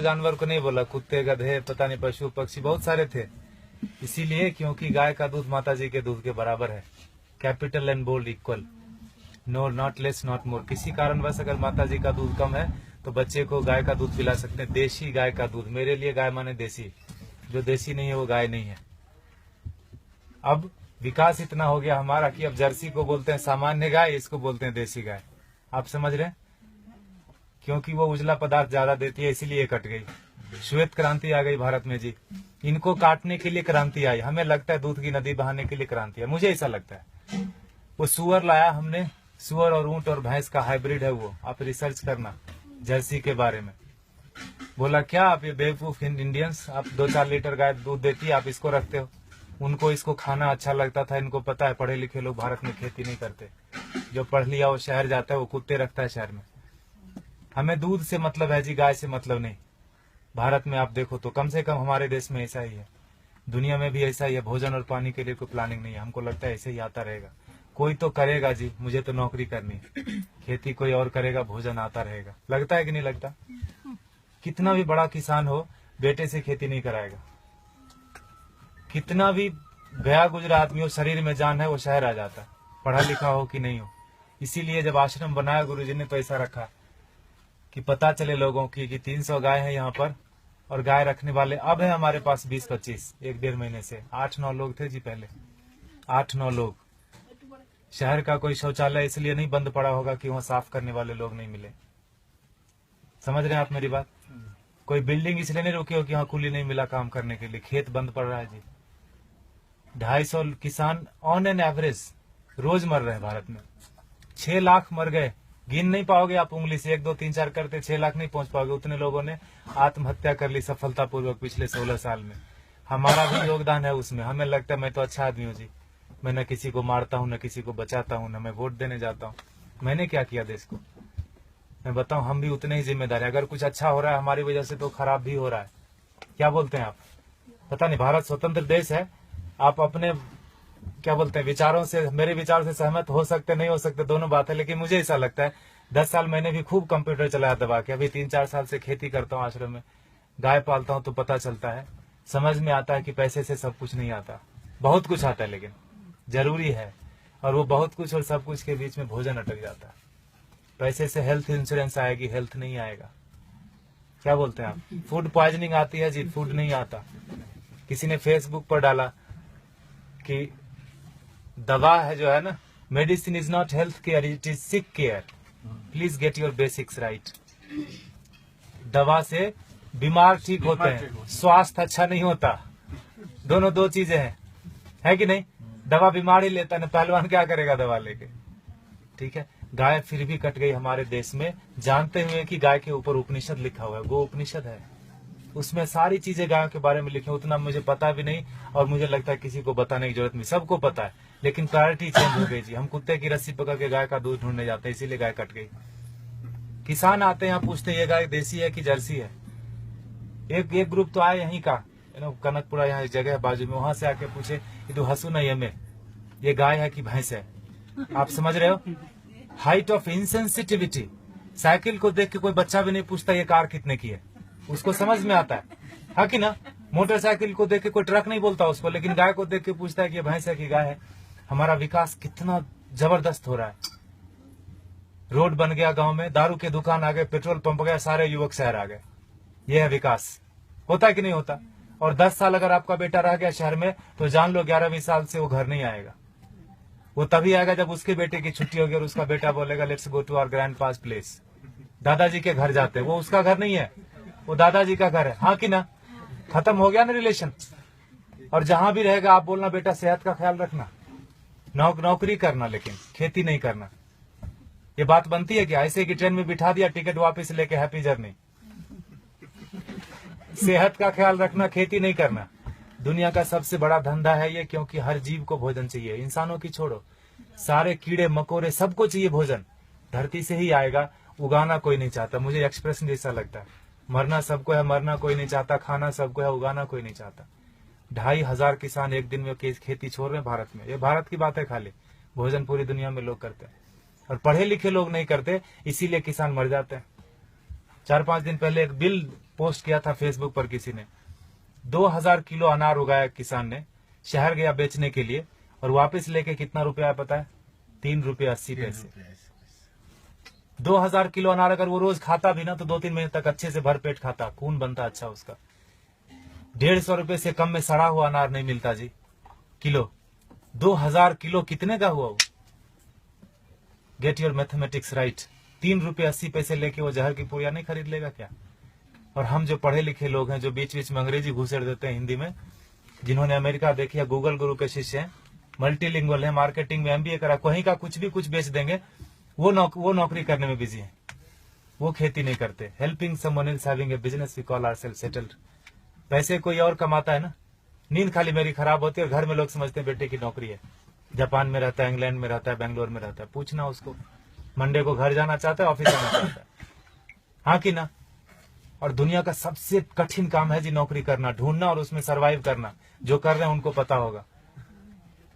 जानवर को नहीं बोला, कुत्ते, गधे, पता नहीं पशु पक्षी बहुत सारे थे। इसीलिए क्योंकि गाय का दूध माता जी के दूध के बराबर है, capital and bold equal, no not less not more. किसी कारणवश अगर माता जी का दूध कम है तो बच्चे को गाय का दूध पिला सकते हैं, देशी गाय का दूध। मेरे लिए गाय माने देसी, जो देसी नहीं है वो गाय नहीं है। अब विकास इतना हो गया हमारा कि अब जर्सी को बोलते हैं सामान्य गाय, इसको बोलते हैं देसी गाय। आप समझ रहे हैं, क्योंकि वो उजला पदार्थ ज्यादा देती है इसीलिए कट गई। श्वेत क्रांति आ गई भारत में जी, इनको काटने के लिए क्रांति आई। हमें लगता है दूध की नदी बहाने के लिए क्रांति है, मुझे ऐसा लगता है। वो सुअर लाया हमने, सुअर और ऊंट और भैंस का हाइब्रिड है वो, आप रिसर्च करना जर्सी के बारे में। बोला क्या आप ये बेवकूफ इंडियंस, आप 2-4 लीटर गाय दूध देती है, आप इसको रखते हो। उनको इसको खाना अच्छा लगता था, इनको पता है पढ़े लिखे लोग भारत में खेती नहीं करते, जो पढ़ लिया वो शहर जाता है, वो कुत्ते रखता है शहर में। हमें दूध से मतलब है जी, गाय से मतलब नहीं। भारत में आप देखो तो कम से कम हमारे देश में ऐसा ही है, दुनिया में भी ऐसा ही है। भोजन और पानी के लिए कोई प्लानिंग नहीं है, हमको लगता है ऐसे ही आता रहेगा। कोई तो करेगा जी, मुझे तो नौकरी करनी है, खेती कोई और करेगा, भोजन आता रहेगा। लगता है कि नहीं लगता? कितना भी बड़ा किसान हो, बेटे से खेती नहीं कराएगा। कितना भी गया गुजरा आदमी हो, शरीर में जान है, वो शहर आ जाता है, पढ़ा लिखा हो कि नहीं हो। इसीलिए जब आश्रम बनाया गुरुजी ने तो ऐसा रखा कि पता चले लोगों की कि 300 गाय है यहाँ पर, और गाय रखने वाले अब है हमारे पास 20-25, 1-1.5 महीने से 8-9 लोग थे जी पहले, 8-9 लोग। शहर का कोई शौचालय इसलिए नहीं बंद पड़ा होगा कि वहाँ साफ करने वाले लोग नहीं मिले। समझ रहे हैं आप मेरी बात? कोई बिल्डिंग इसलिए नहीं रुकी हो कि यहाँ कुली नहीं मिला काम करने के लिए, खेत बंद पड़ रहा है जी। 250 किसान ऑन एन एवरेज रोज मर रहे हैं भारत में। 6 लाख मर गए, गिन नहीं पाओगे आप उंगली से, 1, 2, 3, 4 करते 6 लाख नहीं पहुंच पाओगे। उतने लोगों ने आत्महत्या कर ली सफलतापूर्वक पिछले 16 साल में। हमारा भी योगदान है उसमें। हमें लगता है मैं तो अच्छा आदमी हूँ जी, मैं न किसी को मारता हूँ, न किसी को बचाता हूँ, न मैं वोट देने जाता हूँ। मैंने क्या किया देश को, मैं बताऊं? हम भी उतने ही जिम्मेदार है। अगर कुछ अच्छा हो रहा है हमारी वजह से तो खराब भी हो रहा है। क्या बोलते हैं आप? पता नहीं, भारत स्वतंत्र देश है, आप अपने क्या बोलते हैं विचारों से, मेरे विचार से सहमत हो सकते नहीं हो सकते, दोनों बात है। लेकिन मुझे ऐसा लगता है 10 साल मैंने भी खूब कंप्यूटर चलाया दबा के, अभी 3-4 साल से खेती करता हूँ, आश्रम में गाय पालता हूँ, तो पता चलता है, समझ में आता है कि पैसे से सब कुछ नहीं आता, बहुत कुछ आता है लेकिन जरूरी है। और वो बहुत कुछ और सब कुछ के बीच में भोजन अटक जाता है। पैसे से हेल्थ इंश्योरेंस आएगी, हेल्थ नहीं आएगा। क्या बोलते हैं आप? फूड पॉइजनिंग आती है जी, फूड नहीं आता। किसी ने फेसबुक पर डाला कि दवा है जो है ना, medicine is not health care, it is sick care, please get your basics right. दवा से बीमार ठीक होते हैं, स्वास्थ्य अच्छा नहीं होता। दोनों दो चीजें हैं, है कि नहीं? दवा बीमार ही लेता है, पहलवान क्या करेगा दवा लेके? ठीक है, गाय फिर भी कट गई हमारे देश में, जानते हुए कि गाय के ऊपर उपनिषद लिखा हुआ है, गो उपनिषद है, उसमें सारी चीजें गायों के बारे में लिखी। उतना मुझे पता भी नहीं, और मुझे लगता है किसी को बताने की जरूरत नहीं, सबको पता है। लेकिन प्रायोरिटी चेंज हो गई जी। हम कुत्ते की रस्सी पकड़ के गाय का दूध ढूंढने जाते हैं, इसीलिए गाय कट गई। किसान आते हैं यहाँ, पूछते हैं ये गाय देसी है कि जर्सी है। एक ग्रुप तो आए यहीं का, कनकपुरा यहाँ एक जगह है बाजू में, वहां से आके पूछे ये तो हसू नहीं हमें, ये गाय है कि भैंस है? आप समझ रहे हो? Height of insensitivity. साइकिल को देख के कोई बच्चा भी नहीं पूछता ये कार कितने की है, उसको समझ में आता है कि ना? मोटरसाइकिल को देख के कोई ट्रक नहीं बोलता उसको, लेकिन गाय को देख के पूछता है कि ये भैंस है कि गाय है। हमारा विकास कितना जबरदस्त हो रहा है। रोड बन गया गांव में, दारू के दुकान आ गए, पेट्रोल पंप गया, सारे युवक शहर आ गए। ये है विकास। होता है कि नहीं होता? और 10 साल अगर आपका बेटा रह गया शहर में तो जान लो 11वीं साल से वो घर नहीं आएगा। वो तभी आएगा जब उसके बेटे की छुट्टी होगी और उसका बेटा बोलेगा let's go to our grandpa's place. दादाजी के घर जाते हैं, वो उसका घर नहीं है, वो दादाजी का घर है। हाँ कि ना? खत्म हो गया ना रिलेशन। और जहां भी रहेगा आप बोलना बेटा सेहत का ख्याल रखना, नौकरी करना, लेकिन खेती नहीं करना। ये बात बनती है क्या? ऐसे की ट्रेन में बिठा दिया, टिकट वापस लेके हैप्पी जर्नी। सेहत का ख्याल रखना, खेती नहीं करना। दुनिया का सबसे बड़ा धंधा है ये, क्योंकि हर जीव को भोजन चाहिए। इंसानों की छोड़ो, सारे कीड़े मकोड़े सबको चाहिए भोजन। धरती से ही आएगा, उगाना कोई नहीं चाहता। मुझे एक्सप्रेशन जैसा लगता है, मरना सबको है, मरना कोई नहीं चाहता, खाना सबको है, उगाना कोई नहीं चाहता। 2,500 किसान एक दिन में खेती छोड़ रहे हैं भारत में। ये भारत की बात है खाली, भोजन पूरी दुनिया में लोग करते हैं और पढ़े लिखे लोग नहीं करते, इसीलिए किसान मर जाते हैं। 4-5 दिन पहले एक बिल पोस्ट किया था फेसबुक पर किसी ने, 2000 किलो अनार उगाया किसान ने, शहर गया बेचने के लिए और वापस लेके कितना रुपया पता है? 3 रुपये 80 पैसे। 2000 किलो अनार अगर वो रोज खाता भी ना तो 2-3 महीने तक अच्छे से भर पेट खाता, खून बनता अच्छा उसका। 150 रुपए से कम में सड़ा हुआ अनार नहीं मिलता जी किलो। 2000 किलो कितने का हुआ वो? Get your mathematics right. 3 रुपये 80 पैसे लेके वो जहर की पुड़िया नहीं खरीद लेगा क्या? और हम जो पढ़े लिखे लोग हैं, जो बीच बीच में अंग्रेजी घुसेड़ देते हैं हिंदी में, जिन्होंने अमेरिका देखी है, गूगल गुरु के शिष्य हैं, मल्टीलिंगुअल है, मार्केटिंग में MBA करा, कहीं का कुछ भी कुछ बेच देंगे, वो नौकरी करने में बिजी है, वो खेती नहीं करते। Helping someone else having a business we call ourselves settled. पैसे कोई और कमाता है ना, नींद खाली मेरी खराब होती है और घर में लोग समझते हैं बेटे की नौकरी है, जापान में रहता है, इंग्लैंड में रहता है, बेंगलोर में रहता है। पूछना उसको, मंडे को घर जाना चाहता है, ऑफिस जाना चाहता है, हाँ कि ना? और दुनिया का सबसे कठिन काम है जी नौकरी करना, ढूंढना और उसमें सरवाइव करना। जो कर रहे हैं उनको पता होगा,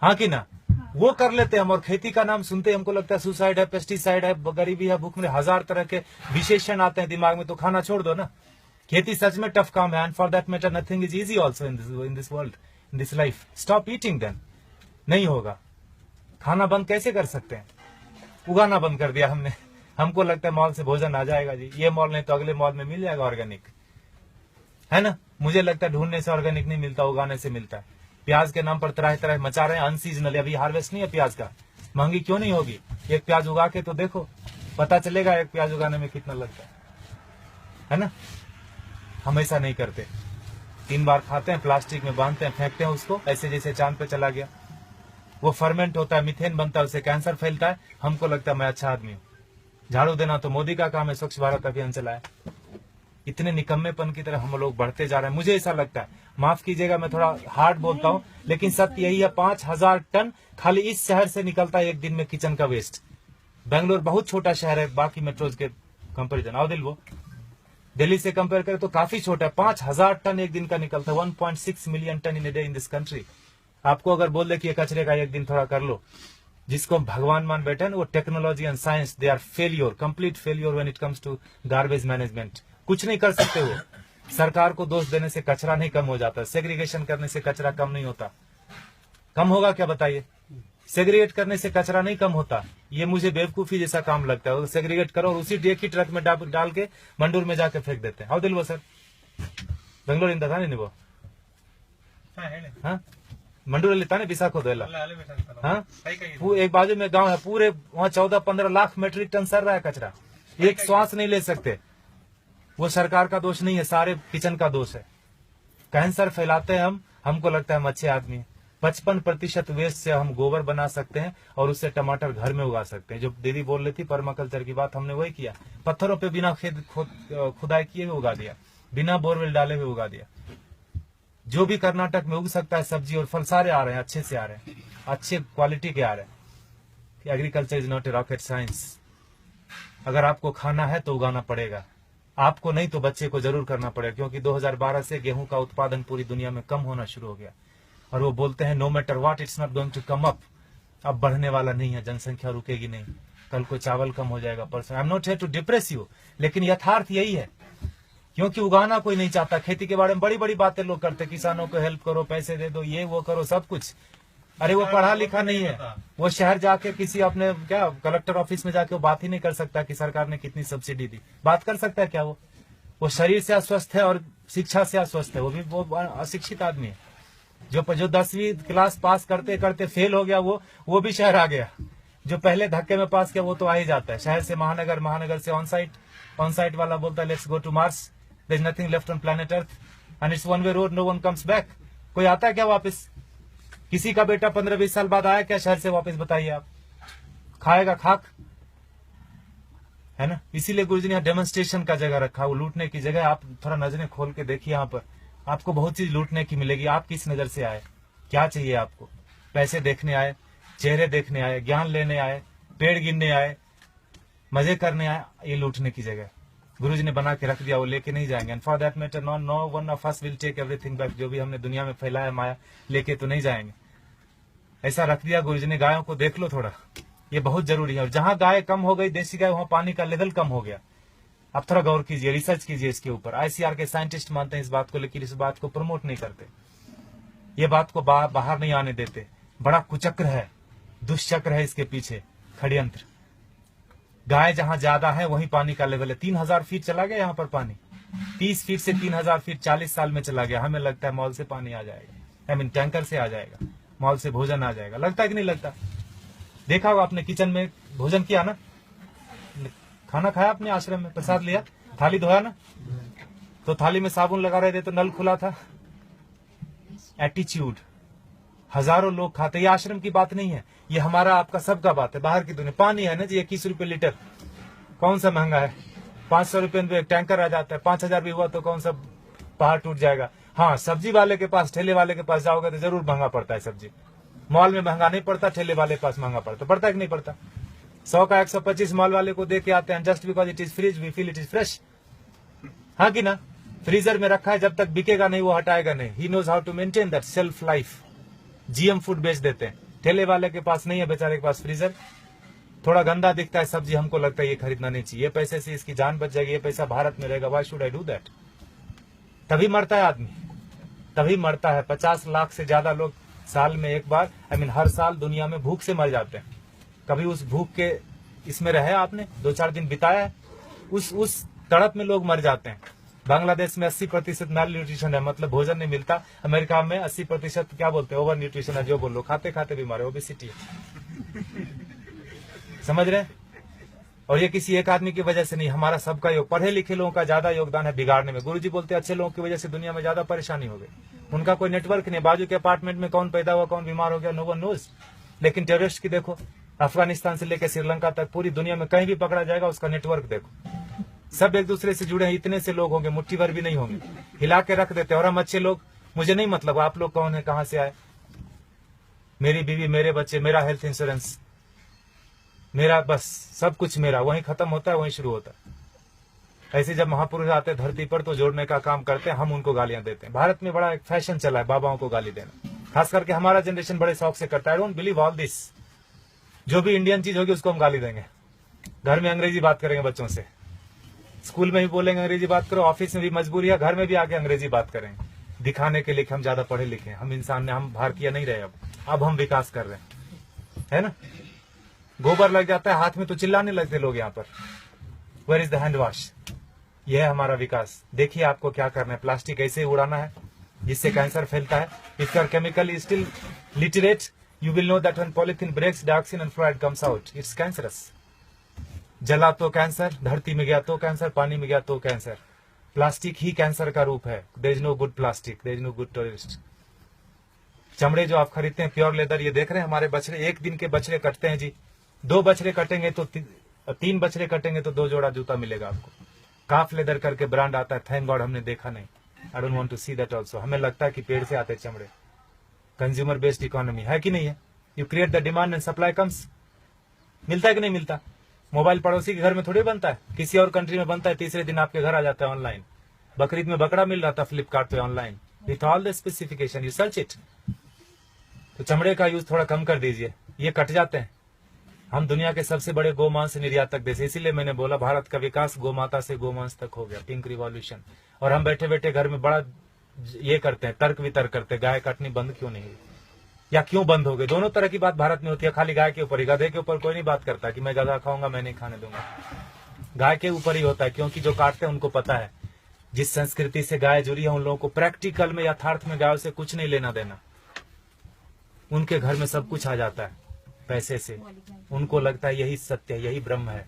हाँ कि ना? वो कर लेते हैं हम, और खेती का नाम सुनते हमको लगता है सुसाइड है, पेस्टिसाइड है, गरीबी है, भूख में, 1000 तरह के विशेषण आते हैं दिमाग में, तो खाना छोड़ दो ना। खेती सच में टफ काम है, and for that matter nothing is easy also in this world, in this life. Stop eating then, नहीं होगा। खाना बंद कैसे कर सकते हैं? उगाना बंद कर दिया हमने। हमको लगता है मॉल से भोजन आ जाएगा जी, ये मॉल नहीं तो अगले मॉल में मिल जाएगा ऑर्गेनिक, है ना? मुझे लगता है ढूंढने से ऑर्गेनिक नहीं मिलता, उगाने से मिलता है। प्याज के नाम पर तरह तरह मचा रहे हैं, अनसीजनल, अभी हार्वेस्ट नहीं है प्याज का। महंगी क्यों नहीं होगी? एक प्याज उगा के तो देखो, पता चलेगा एक प्याज उगाने में कितना लगता है ना? हम ऐसा नहीं करते, 3 बार खाते हैं, प्लास्टिक में बांधते हैं, फेंकते हैं उसको, ऐसे जैसे चांद पे चला गया। वो फर्मेंट होता है, मीथेन बनता है, उससे कैंसर फैलता है। हमको लगता है मैं अच्छा आदमी हूँ। झाड़ू देना तो मोदी का काम है, स्वच्छ भारत अभियान चलाया। इतने निकम्मेपन की तरह हम लोग बढ़ते जा रहे हैं। मुझे ऐसा लगता है, माफ कीजिएगा मैं थोड़ा हार्ड बोलता हूँ, लेकिन सत्य यही है, 5000 टन खाली इस शहर से निकलता है एक दिन में किचन का वेस्ट। बेंगलोर बहुत छोटा शहर है बाकी मेट्रोज के कंपेरिजन, आओ दिल, वो दिल्ली से कंपेयर करें तो काफी छोटा है। 5000 टन एक दिन का निकलता है, 1.6 million tonne in a day in this country. आपको अगर बोल दे कि ये कचरे का एक दिन थोड़ा कर लो, जिसको भगवान मान बैठे हैं, वो technology and science, they are failure, complete failure when it comes to garbage management. कुछ नहीं कर सकते वो। सरकार को दोष देने से कचरा नहीं कम हो जाता, सेग्रीगेशन करने से कचरा कम नहीं होता। कम होगा क्या बताइए? सेग्रीगेट करने से कचरा नहीं कम होता। ये मुझे बेवकूफी जैसा काम लगता है। सेग्रीगेट करो और उसी एक ही ट्रक में डाल के मंडूर में जाके फेंक देते हैं। आओ दिल वो सर, बेंगलोर इंदा था नहीं वो, हाँ मंडूर लेता नहीं विशाखो दो, हाँ एक बाजू में गांव है, पूरे वहाँ 14-15 लाख मेट्रिक टन सर रहा है कचरा, एक श्वास नहीं ले सकते। वो सरकार का दोष नहीं है, सारे किचन का दोष है। कैंसर फैलाते हैं हम, हमको लगता है हम अच्छे आदमी हैं। 55% वेस्ट से हम गोबर बना सकते हैं और उससे टमाटर घर में उगा सकते हैं। जो दीदी बोल रही थी पर्माकल्चर की बात, हमने वही किया। पत्थरों पे बिना खुदाई किए हुए उगा दिया, बिना बोरवेल डाले हुए उगा दिया। जो भी कर्नाटक में उग सकता है सब्जी और फल सारे आ रहे हैं, अच्छे से आ रहे हैं, अच्छे क्वालिटी के आ रहे हैं। Agriculture is not a rocket science. अगर आपको खाना है तो उगाना पड़ेगा, आपको नहीं तो बच्चे को जरूर करना पड़ेगा। क्योंकि 2012 से गेहूं का उत्पादन पूरी दुनिया में कम होना शुरू हो गया और वो बोलते हैं no matter what it's not going to come up. अब बढ़ने वाला नहीं है, जनसंख्या रुकेगी नहीं। कल को चावल कम हो जाएगा, परसों। I am not here to depress you, लेकिन यथार्थ यही है। क्योंकि उगाना कोई नहीं चाहता। खेती के बारे में बड़ी बड़ी बातें लोग करते, किसानों को हेल्प करो, पैसे दे दो, ये वो करो, सब कुछ। अरे वो पढ़ा लिखा नहीं है, वो शहर जाके किसी अपने क्या कलेक्टर ऑफिस में जाके वो बात ही नहीं कर सकता कि सरकार ने कितनी सब्सिडी दी। बात कर सकता है क्या? वो शरीर से अस्वस्थ है और शिक्षा से अस्वस्थ है। वो अशिक्षित आदमी है। जो 10वीं क्लास पास करते करते फेल हो गया, वो भी शहर आ गया। जो पहले धक्के में पास किया वो तो आ ही जाता है। शहर से महानगर, महानगर से ऑन साइट वाला बोलता है let's go to Mars, there is nothing left on planet Earth and it's one way road, no one comes back. कोई आता है क्या वापस? किसी का बेटा 15-20 साल बाद आया क्या शहर से वापस? बताइए आप। खाएगा खाक, है ना? इसीलिए गुरुजी ने यहाँ डेमोन्स्ट्रेशन का जगह रखा, वो लूटने की जगह। आप थोड़ा नजरें खोल के देखिए, यहाँ पर आपको बहुत चीज लूटने की मिलेगी। आप किस नजर से आए? क्या चाहिए आपको? पैसे देखने आए, चेहरे देखने आए, ज्ञान लेने आए, पेड़ गिनने आए, मजे करने आए? ये लूटने की जगह गुरुजी ने बना के रख दिया, वो लेके नहीं जाएंगे। And for that matter no one of us will take everything back. जो भी हमने दुनिया में फैलाया माया, लेके तो नहीं जाएंगे। ऐसा रख दिया गुरुजी ने। गायों को देख लो थोड़ा, ये बहुत जरूरी है। और जहां गाय कम हो गई देसी गाय, वहां पानी का लेवल कम हो गया। आप थोड़ा गौर कीजिए, रिसर्च कीजिए इसके ऊपर। आईसीआर के साइंटिस्ट मानते हैं इस बात को, लेकिन इस बात को प्रमोट नहीं करते, ये बात को बाहर नहीं आने देते। बड़ा कुचक्र है, दुष्चक्र है इसके पीछे, षड्यंत्र। गाय जहां ज्यादा है वहीं पानी का लेवल है। 3000 फीट चला गया यहाँ पर पानी, 30 फीट से 3000 फीट 40 साल में चला गया। हमें लगता है मॉल से पानी आ जाएगा, आई मीन टैंकर से आ जाएगा, मॉल से भोजन आ जाएगा। लगता है कि नहीं लगता? देखा होगा आपने, किचन में भोजन किया ना, खाना खाया आपने, आश्रम में प्रसाद लिया, थाली धोया ना, तो थाली में साबुन लगा रहे थे तो नल खुला था। एटीट्यूड, हजारों लोग खाते। ये आश्रम की बात नहीं है, ये हमारा आपका सबका बात है। बाहर की दुनिया पानी है ना जी, 21 रुपए लीटर, कौन सा महंगा है? 500 रुपए में एक टैंकर आ जाता है। 5000 भी हुआ तो कौन सा पहाड़ टूट जाएगा। हाँ, सब्जी वाले के पास, ठेले वाले के पास जाओगे तो जरूर महंगा पड़ता है सब्जी। मॉल में महंगा नहीं पड़ता, ठेले वाले के पास महंगा पड़ता है कि नहीं पड़ता? 100 का 125 मॉल वाले को दे के आते हैं, just because it is fridge we feel it is fresh. हाँ कि ना? फ्रीजर में रखा है, जब तक बिकेगा नहीं वो हटाएगा नहीं। He knows how to maintain that shelf life. GM food बेच देते हैं। ठेले वाले के पास नहीं है, बेचारे के पास फ्रीजर, थोड़ा गंदा दिखता है सब्जी, हमको लगता है ये खरीदना नहीं चाहिए, पैसे से इसकी जान बच जाएगी, ये पैसा भारत में रहेगा, why should I do that? तभी मरता है आदमी, तभी मरता है। 50 लाख से ज्यादा लोग साल में एक बार, आई मीन हर साल दुनिया में भूख से मर जाते हैं। कभी उस भूख के इसमें रहे आपने, 2-4 दिन बिताया है, उस तड़प में लोग मर जाते हैं। बांग्लादेश में 80% माल न्यूट्रिशन है, मतलब भोजन नहीं मिलता। अमेरिका में 80% क्या बोलते हैं, ओवर न्यूट्रिशन है, जो बोलो, खाते खाते बीमार है, ओबेसिटी है। समझ रहे हैं? और ये किसी एक आदमी की वजह से नहीं, हमारा सबका योग। पढ़े लिखे लोगों का ज्यादा योगदान है बिगाड़ने में। गुरुजी बोलते हैं अच्छे लोगों की वजह से दुनिया में ज्यादा परेशानी हो गई। उनका कोई नेटवर्क नहीं, बाजू के अपार्टमेंट में कौन पैदा हुआ, कौन बीमार हो गया, नो वन नोज। लेकिन टेररिस्ट की देखो, अफगानिस्तान से लेकर श्रीलंका तक पूरी दुनिया में कहीं भी पकड़ा जाएगा, उसका नेटवर्क देखो, सब एक दूसरे से जुड़े हैं। इतने से लोग होंगे, मुट्ठी भर भी नहीं होंगे, हिला के रख देते हैं। और हम अच्छे लोग, मुझे नहीं मतलब आप लोग कौन है, कहां से आए, मेरी बीवी, मेरे बच्चे, मेरा हेल्थ इंश्योरेंस, मेरा बस सब कुछ मेरा, वहीं खत्म होता है, वहीं शुरू होता है। ऐसे जब महापुरुष आते हैं धरती पर तो जोड़ने का काम करते हैं, हम उनको गालियां देते हैं। भारत में बड़ा एक फैशन चला है बाबाओं को गाली देना, खास करके हमारा जनरेशन बड़े शौक से करता है। I don't believe all this. जो भी इंडियन चीज होगी उसको हम गाली देंगे। घर में अंग्रेजी बात करेंगे बच्चों से, स्कूल में भी बोलेंगे अंग्रेजी बात करो, ऑफिस में भी मजबूरी है, घर में भी आके अंग्रेजी बात करेंगे, दिखाने के लिए कि हम ज्यादा पढ़े लिखे हैं। हम इंसान ने, हम भारतीय नहीं रहे, अब हम विकास कर रहे हैं, है ना? गोबर लग जाता है हाथ में तो चिल्लाने लगते लोग यहाँ पर, where is the hand wash? यह है हमारा विकास। देखिए आपको क्या करना है, प्लास्टिक ऐसे ही उड़ाना है जिससे कैंसर फैलता है। If you are chemically still literate, you will know that when polythene breaks, dioxin and fluoride comes out. It's cancerous. जला तो कैंसर, धरती में गया तो कैंसर, पानी में गया तो कैंसर। प्लास्टिक ही कैंसर का रूप है। There is no good plastic, there is no good terrorist. चमड़े जो आप खरीदते हैं प्योर लेदर, ये देख रहे हैं हमारे बछड़े, एक दिन के बछड़े कटते हैं जी। 2 बछड़े कटेंगे तो 3 बछड़े कटेंगे तो 2 जोड़ा जूता मिलेगा आपको। काफ लेदर करके ब्रांड आता है, थैंक गॉड हमने देखा नहीं। I don't want to see that also. हमें लगता है कि पेड़ से आते चमड़े। कंज्यूमर बेस्ड इकोनॉमी है कि नहीं है? You create the demand and supply comes. मिलता है कि नहीं मिलता? मोबाइल पड़ोसी के घर में थोड़ी बनता है, किसी और कंट्री में बनता है, तीसरे दिन आपके घर आ जाता है ऑनलाइन। बकरीद में बकरा मिल रहा था फ्लिपकार्ट पे online, with all the specification, you search it. तो चमड़े का यूज थोड़ा कम कर दीजिए, ये कट जाते हैं। हम दुनिया के सबसे बड़े गोमांस निर्यातक देश, इसीलिए मैंने बोला भारत का विकास गोमाता से गोमांस तक हो गया, पिंक रिवॉल्यूशन। और हम बैठे बैठे घर में बड़ा ये करते हैं, तर्क वितर्क करते हैं, गाय काटनी बंद क्यों नहीं हुई या क्यों बंद हो गई। दोनों तरह की बात भारत में होती है, खाली गाय के ऊपर ही। गधे के ऊपर कोई नहीं बात करता कि मैं गधा खाऊंगा, मैं नहीं खाने दूंगा। गाय के ऊपर ही होता है, क्योंकि जो काटते हैं उनको पता है जिस संस्कृति से गाय जुड़ी है उन लोगों को प्रैक्टिकल में, यथार्थ में गायों से कुछ नहीं लेना देना। उनके घर में सब कुछ आ जाता है पैसे से। उनको लगता है यही सत्य है, यही ब्रह्म है,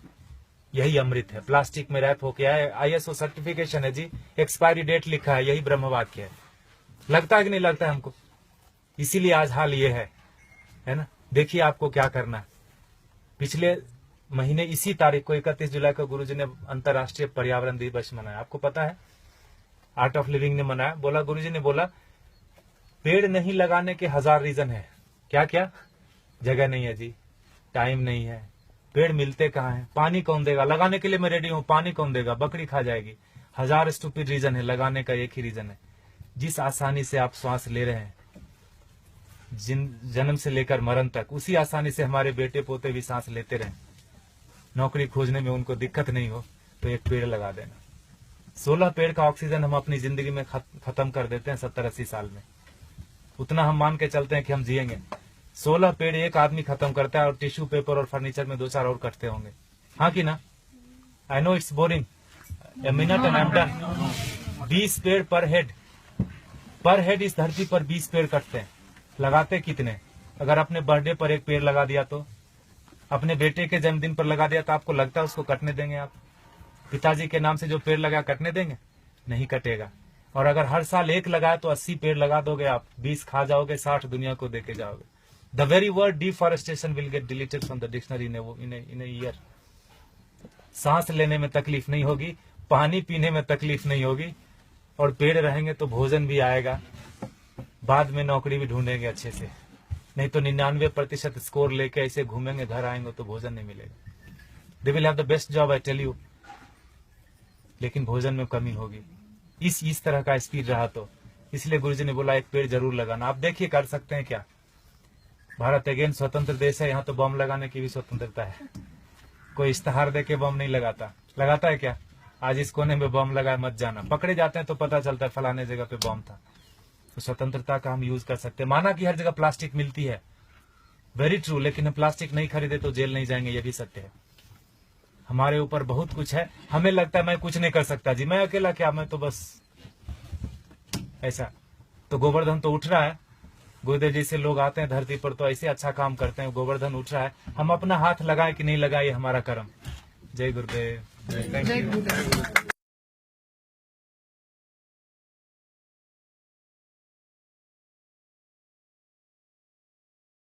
यही अमृत है। प्लास्टिक में रैप होके आए, ISO सर्टिफिकेशन है जी, एक्सपायरी डेट लिखा है, यही ब्रह्म वाक्य है। लगता है कि नहीं लगता है हमको? इसीलिए आज हाल ये है ना? देखिए आपको क्या करना है। पिछले महीने इसी तारीख को 31 जुलाई को गुरुजी ने अंतर्राष्ट्रीय पर्यावरण दिवस मनाया। आपको पता है, आर्ट ऑफ लिविंग ने मनाया। बोला, गुरुजी ने बोला पेड़ नहीं लगाने के 1000 रीजन है। क्या क्या? जगह नहीं है जी, टाइम नहीं है, पेड़ मिलते कहाँ हैं, पानी कौन देगा, लगाने के लिए मैं रेडी हूं, पानी कौन देगा, बकरी खा जाएगी। 1000 स्टूपिड रीजन है, लगाने का एक ही रीजन है। जिस आसानी से आप श्वास ले रहे हैं, जन्म से लेकर मरण तक, उसी आसानी से हमारे बेटे पोते भी सांस लेते रहे। नौकरी खोजने में उनको दिक्कत नहीं हो, तो एक पेड़ लगा देना। 16 पेड़ का ऑक्सीजन हम अपनी जिंदगी में खत्म कर देते हैं 70-80 साल में। उतना हम मान के चलते हैं कि हम जिएंगे। 16 पेड़ एक आदमी खत्म करता है और टिश्यू पेपर और फर्नीचर में 2-4 और कटते होंगे, हाँ कि ना? I know it's boring, a minute and I am done. 20 पेड़ पर हेड इस धरती पर 20 पेड़ कटते हैं। लगाते कितने? अगर अपने बर्थडे पर एक पेड़ लगा दिया, तो अपने बेटे के जन्मदिन पर लगा दिया, तो आपको लगता है उसको कटने देंगे आप? पिताजी के नाम से जो पेड़ लगा कटने देंगे? नहीं कटेगा। और अगर हर साल एक लगाए तो 80 पेड़ लगा दोगे आप, 20 खा जाओगे, 60 दुनिया को देके जाओगे। The very word deforestation will get deleted from the dictionary in a year. सांस लेने में तकलीफ नहीं होगी, पानी पीने में तकलीफ नहीं होगी, और पेड़ रहेंगे तो भोजन भी आएगा। बाद में नौकरी भी ढूंढेंगे अच्छे से, नहीं तो 99% स्कोर लेके ऐसे घूमेंगे, घर आएंगे तो भोजन नहीं मिलेगा। They will have the best job, I tell you, लेकिन भोजन में कमी होगी। इस तरह का स्पीड रहा तो इसलिए गुरुजी ने बोला एक पेड़ जरूर लगाना। आप देखिए कर सकते हैं क्या? भारत अगेन स्वतंत्र देश है, यहाँ तो बम लगाने की भी स्वतंत्रता है। कोई इश्तेहार दे के बम नहीं लगाता है क्या? आज इस कोने में बम लगा मत जाना, पकड़े जाते हैं तो पता चलता है फलाने जगह पे बम था। तो स्वतंत्रता का हम यूज कर सकते हैं। माना कि हर जगह प्लास्टिक मिलती है, वेरी ट्रू, लेकिन हम प्लास्टिक नहीं खरीदे तो जेल नहीं जाएंगे, ये भी सत्य है। हमारे ऊपर बहुत कुछ है। हमें लगता है मैं कुछ नहीं कर सकता जी, मैं अकेला क्या, मैं तो बस ऐसा। तो गोवर्धन तो उठ रहा है, गुरुदेव जी से लोग आते हैं धरती पर तो ऐसे अच्छा काम करते हैं, गोवर्धन उठ रहा है। हम अपना हाथ लगाए कि नहीं लगाए, हमारा कर्म। जय गुरुदेव। जय गुरुदेव।